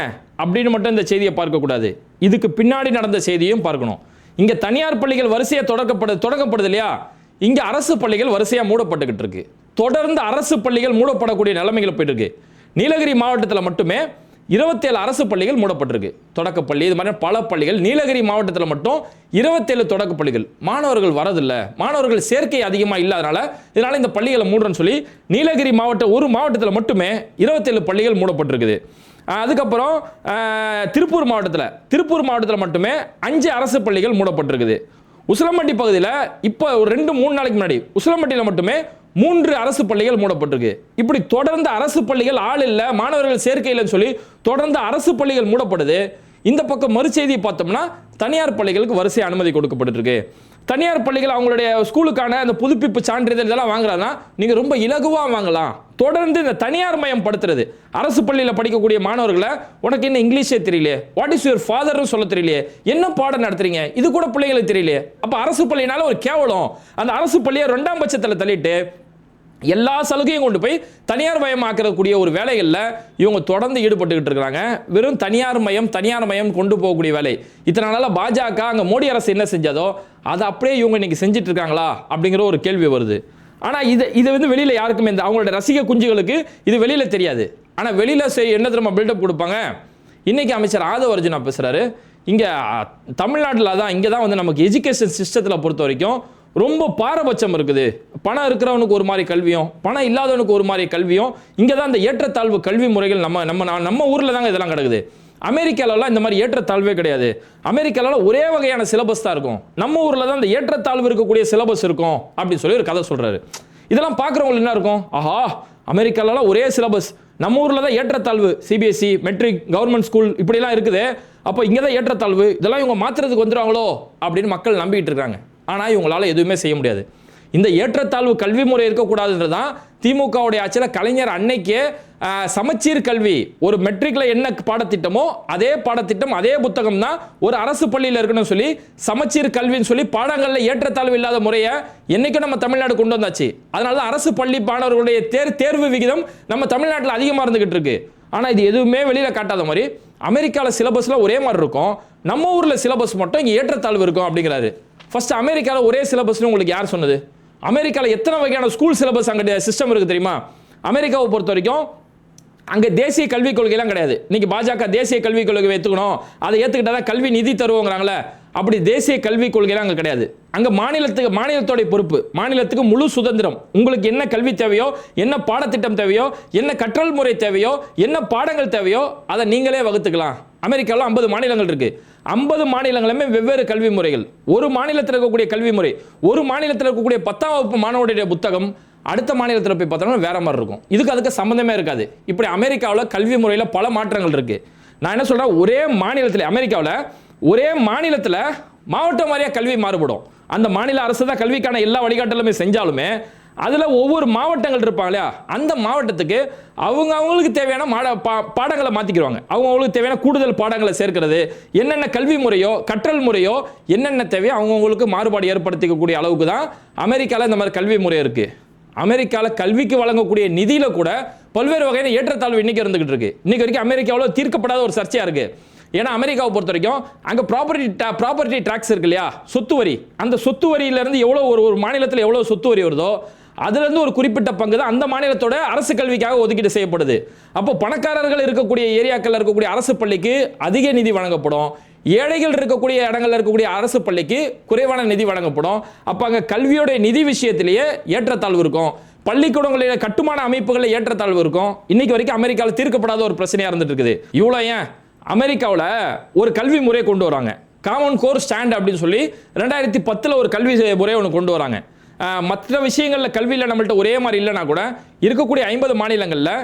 அப்படின்னு மட்டும் இந்த செய்தியை பார்க்கக்கூடாது. இதுக்கு பின்னாடி நடந்த செய்தியும் பார்க்கணும். இங்கே தனியார் பள்ளிகள் வரிசையாக தொடங்கப்படுது இல்லையா, இங்கே அரசு பள்ளிகள் வரிசையாக மூடப்பட்டுக்கிட்டு இருக்கு. தொடர்ந்து அரசு பள்ளிகள் மூடப்படக்கூடிய நிலைமைகள் போயிட்டு இருக்கு. நீலகிரி மாவட்டத்தில் மட்டுமே 27 அரசு பள்ளிகள் மூடப்பட்டிருக்கு, தொடக்கப்பள்ளி. இது மாதிரி பல பள்ளிகள். நீலகிரி மாவட்டத்தில் மட்டும் 27 தொடக்கப்பள்ளிகள். மாணவர்கள் வரதில்லை, மாணவர்கள் சேர்க்கை அதிகமாக இல்லாதனால இதனால இந்த பள்ளிகளை மூடுறன்னு சொல்லி நீலகிரி ஒரு மாவட்டத்தில் மட்டுமே 27 பள்ளிகள் மூடப்பட்டிருக்குது. அதுக்கப்புறம் திருப்பூர் மாவட்டத்தில் மட்டுமே 5 அரசு பள்ளிகள் மூடப்பட்டிருக்குது. உசிலம்பட்டி பகுதியில் இப்போ ஒரு 2-3 நாளைக்கு முன்னாடி உசிலம்பட்டியில் மட்டுமே 3 அரசு பள்ளிகள் மூடப்பட்டிருக்கு. இப்படி தொடர்ந்து அரசு பள்ளிகள் ஆள் இல்லை, மாணவர்கள் சேர்க்கை இல்லைன்னு சொல்லி தொடர்ந்து அரசு பள்ளிகள் மூடப்படுது. இந்த பக்கம் மறுசெய்தியை பார்த்தோம்னா தனியார் பள்ளிகளுக்கு வரிசை அனுமதி கொடுக்கப்பட்டு இருக்கு. தனியார் பள்ளிகள் அவங்களுடைய ஸ்கூலுக்கான அந்த புதுப்பிப்பு சான்றிதழ் இதெல்லாம் வாங்குறாங்கன்னா நீங்க ரொம்ப இலகுவா வாங்கலாம். தொடர்ந்து இந்த தனியார் மயம் படுத்துறது, அரசு பள்ளியில் படிக்கக்கூடிய மாணவர்களை உனக்கு என்ன இங்கிலீஷே தெரியலையே, வாட் இஸ் யுவர் ஃபாதர்னு சொல்ல தெரியலையே, என்ன பாடம் நடத்துறீங்க, இது கூட பிள்ளைகளுக்கு தெரியலையே, அப்ப அரசு பள்ளினால ஒரு கேவலம். அந்த அரசு பள்ளியை 2ஆம் பட்சத்தில் தள்ளிட்டு எல்லா சலுகையும் கொண்டு போய் தனியார் மயமாக்கக்கூடிய ஒரு வேலைகளில் இவங்க தொடர்ந்து ஈடுபட்டுக்கிட்டு இருக்கிறாங்க. வெறும் தனியார் மயம் கொண்டு போகக்கூடிய வேலை. இத்தனை நாளாக பாஜக அங்கே மோடி அரசு என்ன செஞ்சதோ அதை அப்படியே இவங்க இன்னைக்கு செஞ்சுட்டு இருக்காங்களா அப்படிங்கிற ஒரு கேள்வி வருது. ஆனால் இது வந்து வெளியில் யாருக்குமே அவங்களோட ரசிக குஞ்சுகளுக்கு இது வெளியில் தெரியாது. ஆனால் வெளியில் என்ன திரும்ப பில்டப் கொடுப்பாங்க. இன்னைக்கு அமைச்சர் ஆதவ அர்ஜுனா பேசுகிறாரு, இங்கே தமிழ்நாட்டில் தான் இங்கே தான் வந்து நமக்கு எஜுகேஷன் சிஸ்டத்தில் பொறுத்த வரைக்கும் ரொம்ப பாரபட்சம் இருக்குது. பணம் இருக்கிறவனுக்கு ஒரு மாதிரி கல்வியும் பணம் இல்லாதவனுக்கு ஒரு மாதிரி கல்வியும், இங்கே தான் இந்த ஏற்றத்தாழ்வு கல்வி முறைகள் நம்ம ஊரில் தாங்க இதெல்லாம் கிடக்குது. அமெரிக்காலலாம் இந்த மாதிரி ஏற்றத்தாழ்வே கிடையாது. அமெரிக்காவில் ஒரே வகையான சிலபஸ் தான் இருக்கும். நம்ம ஊரில் தான் இந்த ஏற்றத்தாழ்வு இருக்கக்கூடிய சிலபஸ் இருக்கும் அப்படின்னு சொல்லி ஒரு கதை சொல்கிறாரு. இதெல்லாம் பார்க்குறவங்களுக்கு என்ன இருக்கும், ஆஹா அமெரிக்காலலாம் ஒரே சிலபஸ், நம்ம ஊரில் தான் ஏற்றத்தாழ்வு, சிபிஎஸ்சி மெட்ரிக் கவர்மெண்ட் ஸ்கூல் இப்படிலாம் இருக்குது, அப்போ இங்கே தான் ஏற்றத்தாழ்வு, இதெல்லாம் இவங்க மாற்றுறதுக்கு வந்துடுவாங்களோ அப்படின்னு மக்கள் நம்பிக்கிட்டு இருக்காங்க. ஆனால் இவங்களால எதுவுமே செய்ய முடியாது. இந்த ஏற்றத்தாழ்வு கல்வி முறை இருக்கக்கூடாதுன்றதான் திமுகவுடைய ஆட்சியில் கலைஞர் அன்னைக்கே சமச்சீர் கல்வி, ஒரு மெட்ரிக்ல என்ன பாடத்திட்டமோ அதே பாடத்திட்டம் அதே புத்தகம் தான் ஒரு அரசு பள்ளியில் இருக்கணும்னு சொல்லி சமச்சீர் கல்வின்னு சொல்லி பாடங்களில் ஏற்றத்தாழ்வு இல்லாத முறையை என்னைக்கும் நம்ம தமிழ்நாடு கொண்டு வந்தாச்சு. அதனால தான் அரசு பள்ளி மாணவர்களுடைய தேர்வு விகிதம் நம்ம தமிழ்நாட்டில் அதிகமாக இருந்துகிட்டு இருக்கு. ஆனால் இது எதுவுமே வெளியில் காட்டாத மாதிரி அமெரிக்காவில் சிலபஸில் ஒரே மாதிரி இருக்கும், நம்ம ஊரில் சிலபஸ் மட்டும் இங்கே ஏற்றத்தாழ்வு இருக்கும் அப்படிங்கிறாரு. ஃபர்ஸ்ட் அமெரிக்காவில் ஒரே சிலபஸ்னு உங்களுக்கு யார் சொன்னது? அமெரிக்காவில் எத்தனை வகையான ஸ்கூல் சிலபஸ் அங்கே சிஸ்டம் இருக்குது தெரியுமா? அமெரிக்காவை பொறுத்த வரைக்கும் அங்கே தேசிய கல்விக் கொள்கைலாம் கிடையாது. இன்னைக்கு பாஜக தேசிய கல்விக் கொள்கை ஏற்றுக்கணும், அதை ஏற்றுக்கிட்டா தான் கல்வி நிதி தருவோங்கிறாங்களே, அப்படி தேசிய கல்விக் கொள்கைலாம் அங்கே கிடையாது. அங்கே மாநிலத்தோடைய பொறுப்பு, மாநிலத்துக்கு முழு சுதந்திரம். உங்களுக்கு என்ன கல்வி தேவையோ, என்ன பாடத்திட்டம் தேவையோ, என்ன கற்றல் முறை தேவையோ, என்ன பாடங்கள் தேவையோ அதை நீங்களே வகுத்துக்கலாம். அமெரிக்காவில் 50 மாநிலங்கள் இருக்கு. 50 மாநிலங்களுமே வெவ்வேறு கல்வி முறைகள். ஒரு மாநிலத்தில் இருக்கக்கூடிய கல்வி முறை, ஒரு மாநிலத்தில் இருக்கக்கூடிய 10ஆம் வகுப்பு மாணவருடைய புத்தகம் அடுத்த மாநிலத்தில் போய் பார்த்தோம்னா வேற மாதிரி இருக்கும். அதுக்கு சம்பந்தமே இருக்காது. இப்படி அமெரிக்காவில் கல்வி முறையில் பல மாற்றங்கள் இருக்கு. நான் என்ன சொல்றேன், ஒரே மாநிலத்தில் அமெரிக்காவில் ஒரே மாநிலத்தில் மாவட்டம் வாரியாக கல்வி மாறுபடும். அந்த மாநில அரசு தான் கல்விக்கான எல்லா வழிகாட்டலுமே செஞ்சாலுமே அதில் ஒவ்வொரு மாவட்டங்கள் இருப்பாங்க இல்லையா, அந்த மாவட்டத்துக்கு அவங்களுக்கு தேவையான பாடங்களை மாற்றிக்கிடுவாங்க. அவங்களுக்கு தேவையான கூடுதல் பாடங்களை சேர்க்கிறது, என்னென்ன கல்வி முறையோ கற்றல் முறையோ என்னென்ன தேவையோ அவங்களுக்கு மாறுபாடு ஏற்படுத்திக்கக்கூடிய அளவுக்கு தான் அமெரிக்காவில் இந்த மாதிரி கல்வி முறை இருக்கு. அமெரிக்காவில் கல்விக்கு வழங்கக்கூடிய நிதியில கூட பல்வேறு வகையான ஏற்றத்தாழ்வு இன்னைக்கு இருந்துகிட்டு இருக்கு. இன்னைக்கு வரைக்கும் அமெரிக்காவில் தீர்க்கப்படாத ஒரு சர்ச்சையா இருக்கு. ஏன்னா அமெரிக்காவை பொறுத்த வரைக்கும் அங்கே ப்ராப்பர்ட்டி டாக்ஸ் இருக்கு இல்லையா, சொத்து வரி, அந்த சொத்து வரியிலிருந்து எவ்வளோ ஒரு மாநிலத்தில் எவ்வளோ சொத்து வரி வருதோ அதுலேருந்து ஒரு குறிப்பிட்ட பங்கு தான் அந்த மாநிலத்தோட அரசு கல்விக்காக ஒதுக்கீடு செய்யப்படுது. அப்போ பணக்காரர்கள் இருக்கக்கூடிய ஏரியாக்களில் இருக்கக்கூடிய அரசு பள்ளிக்கு அதிக நிதி வழங்கப்படும், ஏழைகள் இருக்கக்கூடிய இடங்கள்ல இருக்கக்கூடிய அரசு பள்ளிக்கு குறைவான நிதி வழங்கப்படும். அப்போ அங்கே கல்வியோட நிதி விஷயத்திலேயே ஏற்றத்தாழ்வு இருக்கும். பள்ளிக்கூடங்களில கட்டுமான அமைப்புகளில் ஏற்றத்தாழ்வு இருக்கும். இன்னைக்கு வரைக்கும் அமெரிக்காவில் தீர்க்கப்படாத ஒரு பிரச்சனையாக இருந்துட்டு இருக்குது. இவ்வளோ ஏன் அமெரிக்காவில் ஒரு கல்வி முறையை கொண்டு வராங்க, காமன் கோர் ஸ்டாண்ட் அப்படின்னு சொல்லி 2010 ஒரு கல்வி முறையை ஒன்று கொண்டு வராங்க. மற்ற விஷயங்களில் கல்வியில் நம்மள்ட்ட ஒரே மாதிரி இல்லைனா கூட இருக்கக்கூடிய 50 மாநிலங்களில்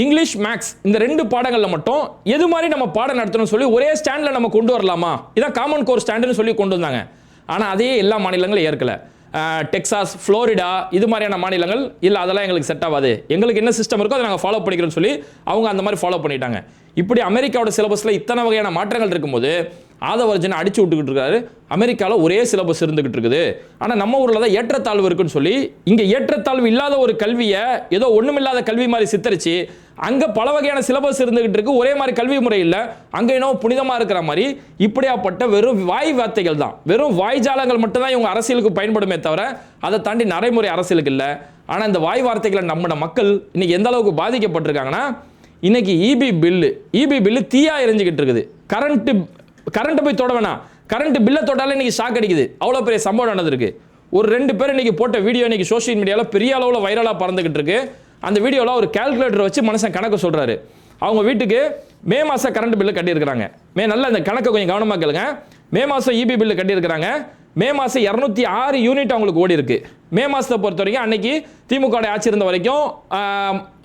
இங்கிலீஷ் மேக்ஸ் இந்த 2 பாடங்களில் மட்டும் எது மாதிரி நம்ம பாடம் நடத்தணும்னு சொல்லி ஒரே ஸ்டாண்டில் நம்ம கொண்டு வரலாமா, இதான் காமன் கோர் ஸ்டாண்டுன்னு சொல்லி கொண்டு வந்தாங்க. ஆனால் அதையே எல்லா மாநிலங்களும் ஏற்கலை. டெக்சாஸ், ஃப்ளோரிடா இது மாதிரியான மாநிலங்கள் இல்லை அதெல்லாம் எங்களுக்கு செட் ஆகாது, எங்களுக்கு என்ன சிஸ்டம் இருக்கோ அதை நாங்கள் ஃபாலோ பண்ணிக்கிறோம்னு சொல்லி அவங்க அந்த மாதிரி ஃபாலோ பண்ணிட்டாங்க. இப்படி அமெரிக்காவோட சிலபஸில் இத்தனை வகையான மாற்றங்கள் இருக்கும்போது ஆதவ அர்ஜுனா அடிச்சு விட்டுக்கிட்டு இருக்காரு. அமெரிக்காவில் ஒரே சிலபஸ் இருந்துகிட்டு இருக்குது, ஆனால் நம்ம ஊரில் தான் ஏற்றத்தாழ்வு இருக்குன்னு சொல்லி இங்கே ஏற்றத்தாழ்வு இல்லாத ஒரு கல்வியை ஏதோ ஒன்றுமில்லாத கல்வி மாதிரி சித்தரிச்சு அங்கே பல வகையான சிலபஸ் இருந்துகிட்டு இருக்கு, ஒரே மாதிரி கல்வி முறை இல்லை, அங்கே என்ன புனிதமாக இருக்கிற மாதிரி இப்படியாப்பட்ட வெறும் வாய் வார்த்தைகள் தான், வெறும் வாய்ஜாலங்கள் மட்டும்தான் இவங்க அரசியலுக்கு பயன்படுமே தவிர அதை தாண்டி நடைமுறை அரசியலுக்கு இல்லை. ஆனால் இந்த வாய் வார்த்தைகளை நம்மளோட மக்கள் இன்னைக்கு எந்த அளவுக்கு பாதிக்கப்பட்டிருக்காங்கன்னா, இன்னைக்கு இபி பில்லு தீயா எரிஞ்சுக்கிட்டு இருக்குது. கரண்ட் போய் தொட வேணாம், கரண்ட் பில்லை தொட்டாலே இன்னைக்கு ஷாக் அடிக்குது. அவ்வளோ பெரிய சம்பவம் நடந்திருக்கு. ஒரு 2 பேர் இன்னைக்கு போட்ட வீடியோ இன்னைக்கு சோஷியல் மீடியாவில் பெரிய அளவில் வைரலாக பறந்துகிட்டு இருக்கு. அந்த வீடியோவில் ஒரு கால்குலேட்டர் வச்சு மனுஷன் கணக்கு சொல்றாரு. அவங்க வீட்டுக்கு மே மாதம் கரண்ட் பில்லு கட்டியிருக்கிறாங்க. நல்ல இந்த கணக்கை கொஞ்சம் கவனமாக கேளுங்க. மே மாதம் இபி பில்லு கட்டியிருக்கிறாங்க. மே மாதம் 206 யூனிட் அவங்களுக்கு ஓடி இருக்கு. மே மாதத்தை பொறுத்த வரைக்கும் அன்னைக்கு திமுக ஆட்சி இருந்த வரைக்கும்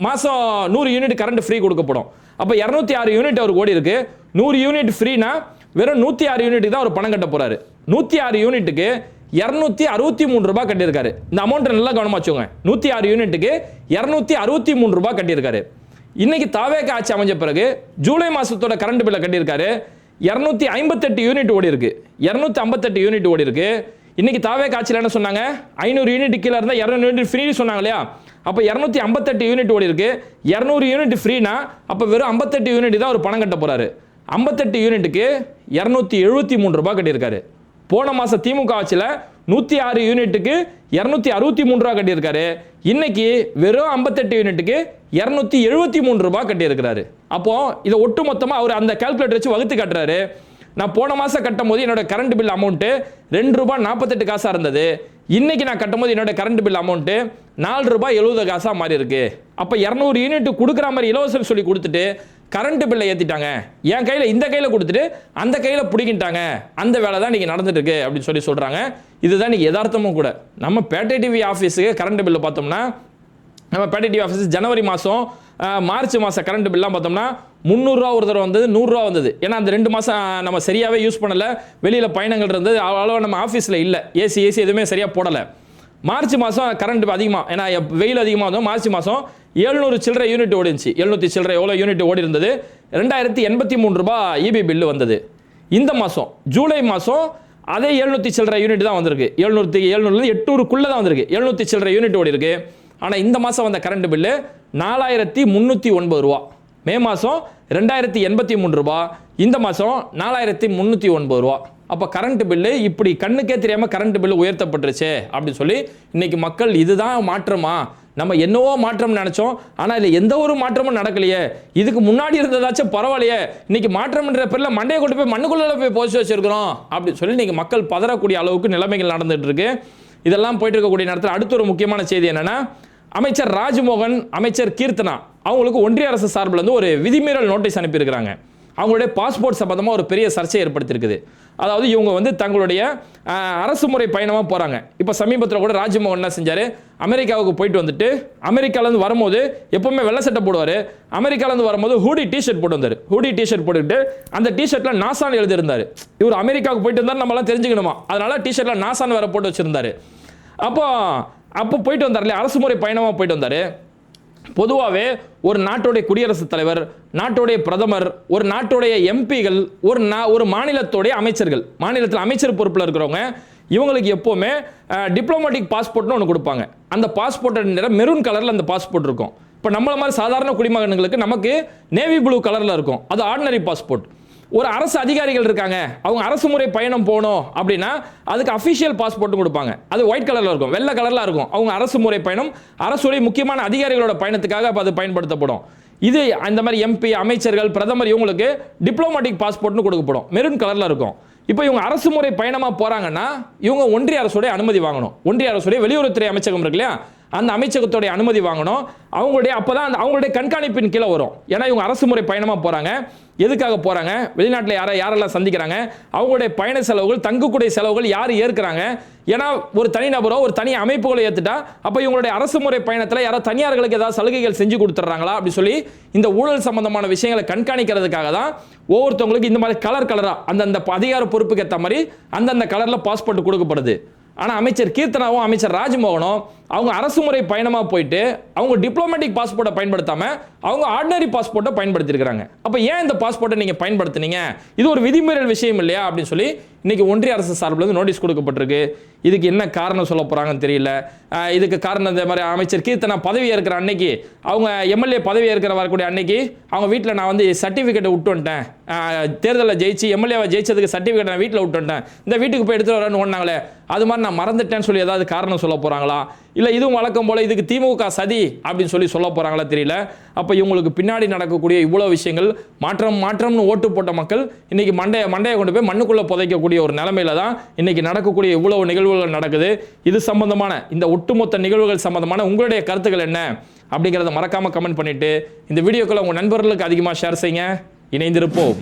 மாதம் 100 யூனிட் கரண்ட் ஃப்ரீ கொடுக்கப்படும். அப்போ 206 யூனிட் அவருக்கு ஓடி இருக்கு. 100 யூனிட் ஃப்ரீனா வெறும் 106 யூனிட்டுக்கு தான் அவர் பணம் கட்ட போறாரு. 106 யூனிட்டுக்கு 263 ரூபாய் கட்டியிருக்காரு. இந்த அமௌண்ட் நல்லா கவனமா வச்சுக்கோங்க. 106 யூனிட்டுக்கு 263 ரூபாய் கட்டியிருக்காரு. இன்னைக்கு தாவேக ஆட்சி அமைஞ்ச பிறகு ஜூலை மாசத்தோட கரண்ட் பில்லை கட்டியிருக்காரு. 258 யூனிட் ஓடி இருக்கு. 258 யூனிட் ஓடி இருக்கு. இன்னைக்கு தாவேக ஆட்சியில் என்ன சொன்னாங்க? 500 யூனிட் கீழே இருந்தால் 200 யூனிட் ஃப்ரீ சொன்னாங்க இல்லையா? அப்போ 258 யூனிட் ஓடி இருக்கு. 200 யூனிட் ஃப்ரீனா அப்போ வெறும் 58 யூனிட் தான் அவர் பணம் கட்ட போறாரு. 58 யூனிட்டுக்கு 273 ரூபாய் கட்டியிருக்காரு. போன மாசம் திமுக ஆட்சியில் 106 யூனிட்டுக்கு 263 ரூபாய் கட்டியிருக்காரு. இன்னைக்கு வெறும் 58 யூனிட்டுக்கு 273 ரூபாய் கட்டியிருக்கிறாரு. அப்போ இதை ஒட்டு மொத்தமாக அவர் அந்த கால்குலேட்டர் வச்சு வகுத்து காட்டுறாரு. நான் போன மாசம் கட்டும் போது என்னோட கரண்ட் பில் அமௌண்ட்டு 2 ரூபாய் 48 காசா இருந்தது. இன்னைக்கு நான் கட்டும் போது என்னோட கரண்ட் பில் அமௌண்ட்டு 4 ரூபாய் 70 காசா மாறி இருக்கு. அப்போ 200 யூனிட் கொடுக்குற மாதிரி இலவசம் சொல்லி கொடுத்துட்டு கரண்ட் பில்லை ஏற்றிட்டாங்க. என் கையில் இந்த கையில் கொடுத்துட்டு அந்த கையில் பிடிக்கிட்டாங்க. அந்த வேலை தான் இன்றைக்கி நடந்துட்டு இருக்கு அப்படின்னு சொல்லி சொல்கிறாங்க. இதுதான் இன்றைக்கி யதார்த்தமும் கூட. நம்ம பேட்டை டிவி ஆஃபீஸுக்கு கரண்ட் பில்லு பார்த்தோம்னா, நம்ம பேட்டை டிவி ஆஃபீஸ் ஜனவரி மாதம் மார்ச் மாதம் கரண்ட் பில்லாம் பார்த்தோம்னா 300 ரூபா ஒரு தடவை வந்தது, 100 ரூபா வந்தது. ஏன்னா அந்த 2 மாதம் நம்ம சரியாகவே யூஸ் பண்ணலை. வெளியில் பயணங்கள் இருந்தது, அவ்வளோ நம்ம ஆஃபீஸில் இல்லை. ஏசி எதுவுமே சரியாக போடலை. மார்ச் மாதம் கரண்ட் அதிகமாக, ஏன்னா வெயில் அதிகமாக வந்தோம். மார்ச் மாதம் 700 சில்லறை யூனிட் ஓடிச்சு. 700 சில்லறை எவ்வளோ யூனிட் ஓடி இருந்தது? 2083 ரூபா இபி பில்லு வந்தது. இந்த மாதம் ஜூலை மாதம் அதே 700 சில்லறை யூனிட் தான் வந்திருக்கு. 700 800க்குள்ளே தான் வந்திருக்கு. 700 சில்லறை யூனிட் ஓடி இருக்கு. ஆனால் இந்த மாதம் வந்த கரண்ட் பில்லு 4309 ரூபா. மே மாதம் 2083 ரூபா. இந்த மாதம் 4309 ரூபா. அப்போ கரண்ட் பில்லு இப்படி கண்ணுக்கே தெரியாமல் கரண்ட் பில்லு உயர்த்தப்பட்டுருச்சு அப்படின்னு சொல்லி இன்னைக்கு மக்கள் இதுதான் மாற்றமா, நம்ம என்னவோ மாற்றம் நினைச்சோம், ஆனால் இதில் எந்த ஒரு மாற்றமும் நடக்கலையே, இதுக்கு முன்னாடி இருந்ததாச்சும் பரவாயில்லையே, இன்னைக்கு மாற்றம்ன்ற பேரில் மண்டையை கொண்டு போய் மண்ணுக்குள்ள போய் போச்சு வச்சிருக்கிறோம் அப்படின்னு சொல்லி இன்னைக்கு மக்கள் பதறக்கூடிய அளவுக்கு நிலைமைகள் நடந்துட்டு இருக்கு. இதெல்லாம் போயிட்டு இருக்கக்கூடிய நேரத்தில் அடுத்த ஒரு முக்கியமான செய்தி என்னன்னா, அமைச்சர் ராஜ்மோகன், அமைச்சர் கீர்த்தனா அவங்களுக்கு ஒன்றிய அரசு சார்பில் இருந்து ஒரு விதிமீறல் நோட்டீஸ் அனுப்பியிருக்கிறாங்க. அவங்களுடைய பாஸ்போர்ட் சம்பந்தமாக ஒரு பெரிய சர்ச்சை ஏற்படுத்தியிருக்குது. அதாவது இவங்க வந்து தங்களுடைய அரசு முறை பயணமாக போகிறாங்க. இப்போ சமீபத்தில் கூட ராஜ்மோகன் என்ன செஞ்சார்? அமெரிக்காவுக்கு போயிட்டு வந்துட்டு அமெரிக்காவிலேருந்து வரும்போது எப்போவுமே வெள்ளை சட்டை போடுவார். அமெரிக்காவிலேருந்து வரும்போது ஹூடி டிஷர்ட் போட்டு வந்தார். ஹூடி டிஷர்ட் போட்டுக்கிட்டு அந்த டிஷர்ட்டில் நாசான்னு எழுதியிருந்தார். இவர் அமெரிக்காவுக்கு போயிட்டு வந்தார், நம்மளாம் தெரிஞ்சுக்கணுமா, அதனால டிஷர்ட்டில் நாசான்னு வேற போட்டு வச்சிருந்தாரு. அப்போ போயிட்டு வந்தார் இல்லையா, அரசு முறை பயணமாக போயிட்டு வந்தார். பொதுவாகவே ஒரு நாட்டுடைய குடியரசுத் தலைவர், நாட்டுடைய பிரதமர், ஒரு நாட்டுடைய எம்பிகள், ஒரு மாநிலத்துடைய அமைச்சர்கள், மாநிலத்தில் அமைச்சர் பொறுப்பில் இருக்கிறவங்க, இவங்களுக்கு எப்போவுமே டிப்ளமேட்டிக் பாஸ்போர்ட்னு ஒன்று கொடுப்பாங்க. அந்த பாஸ்போர்ட் நிறம் மெரூன் கலரில் அந்த பாஸ்போர்ட் இருக்கும். இப்போ நம்மள மாதிரி சாதாரண குடிமகன்களுக்கு நமக்கு நேவி ப்ளூ கலரில் இருக்கும். அது ஆர்டினரி பாஸ்போர்ட். ஒரு அரசு அதிகாரிகள் இருக்காங்க, அவங்க அரசு முறை பயணம் போகணும் அப்படின்னா அதுக்கு அஃபிஷியல் பாஸ்போர்ட்டும் கொடுப்பாங்க. அது ஒயிட் கலரில் இருக்கும், வெள்ளை கலரில் இருக்கும். அவங்க அரசு முறை பயணம், அரசுடைய முக்கியமான அதிகாரிகளோட பயணத்துக்காக அது பயன்படுத்தப்படும். இது அந்த மாதிரி எம்பி, அமைச்சர்கள், பிரதமர் இவங்களுக்கு டிப்ளமேட்டிக் பாஸ்போர்ட்னு கொடுக்கப்படும், மெரூன் கலரில் இருக்கும். இப்போ இவங்க அரசு முறை பயணமாக போகிறாங்கன்னா இவங்க ஒன்றிய அரசுடைய அனுமதி வாங்கணும். ஒன்றிய அரசுடைய வெளியுறவுத்துறை அமைச்சகம் இருக்கு இல்லையா, அந்த அமைச்சகத்துடைய அனுமதி வாங்கணும். அவங்களுடைய அப்போதான் அவங்களுடைய கண்காணிப்பின் கீழே வரும். ஏன்னா இவங்க அரசு முறை பயணமாக போகிறாங்க. எதுக்காக போகிறாங்க, வெளிநாட்டில் யாரெல்லாம் சந்திக்கிறாங்க, அவங்களுடைய பயண செலவுகள், தங்கக்கூடிய செலவுகள் யார் ஏற்கிறாங்க. ஏன்னா ஒரு தனிநபரோ ஒரு தனி அமைப்புகளை ஏற்றுட்டா அப்போ இவங்களுடைய அரசு முறை பயணத்தில் யாரோ தனியார்களுக்கு ஏதாவது சலுகைகள் செஞ்சு கொடுத்துட்றாங்களா அப்படி சொல்லி இந்த ஊழல் சம்பந்தமான விஷயங்களை கண்காணிக்கிறதுக்காக தான் ஒவ்வொருத்தவங்களுக்கு இந்த மாதிரி கலராக அந்தந்த அதிகார பொறுப்புக்கு ஏற்ற மாதிரி அந்தந்த கலரில் பாஸ்போர்ட் கொடுக்கப்படுது. ஆனால் அமைச்சர் கீர்த்தனாவும் அமைச்சர் ராஜ்மோகனும் அவங்க அரசு முறை பயணமாக போயிட்டு அவங்க டிப்ளமேட்டிக் பாஸ்போர்ட்டை பயன்படுத்தாமல் அவங்க ஆர்டினரி பாஸ்போர்ட்டை பயன்படுத்தியிருக்கிறாங்க. அப்போ ஏன் இந்த பாஸ்போர்ட்டை நீங்கள் பயன்படுத்தினீங்க, இது ஒரு விதிமீறல் விஷயம் இல்லையா அப்படின்னு சொல்லி இன்னைக்கு ஒன்றிய அரசு சார்பில் இருந்து நோட்டீஸ் கொடுக்கப்பட்டிருக்கு. இதுக்கு என்ன காரணம் சொல்ல போகிறாங்கன்னு தெரியல. இதுக்கு காரணம் இந்த மாதிரி அமைச்சர் கீர்த்தனா பதவி ஏற்கிற அன்னைக்கு, அவங்க எம்எல்ஏ பதவி ஏற்கிற வரக்கூடிய அன்னைக்கு அவங்க வீட்டில் நான் வந்து சர்டிஃபிகேட்டை விட்டு வந்துட்டேன், தேர்தலில் ஜெயிச்சு எம்எல்ஏவை ஜெயிச்சதுக்கு சர்டிஃபிகேட் நான் வீட்டில் விட்டு வந்துட்டேன், இந்த வீட்டுக்கு போய் எடுத்துகிட்டு வரேன்னு ஒன்றாங்களே, அது மாதிரி நான் மறந்துட்டேன்னு சொல்லி ஏதாவது காரணம் சொல்ல போகிறாங்களா, இல்லை இதுவும் வழக்கம் போல் இதுக்கு திமுக சதி அப்படின்னு சொல்ல போகிறாங்களா தெரியல. அப்போ இவங்களுக்கு பின்னாடி நடக்கக்கூடிய இவ்வளோ விஷயங்கள் மாற்றம்னு ஓட்டு போட்ட மக்கள் இன்னைக்கு மண்டையை கொண்டு போய் மண்ணுக்குள்ளே புதைக்கக்கூடிய ஒரு நிலைமையில தான் இன்னைக்கு நடக்கக்கூடிய இவ்வளவு நிகழ்வுகள் நடக்குது. இது சம்பந்தமான இந்த ஒட்டுமொத்த நிகழ்வுகள் சம்பந்தமான உங்களுடைய கருத்துக்கள் என்ன அப்படிங்கிறத மறக்காம கமெண்ட் பண்ணிட்டு இந்த வீடியோக்களை உங்க நண்பர்களுக்கு அதிகமாக ஷேர் செய்யுங்க. இணைந்திருப்போம்.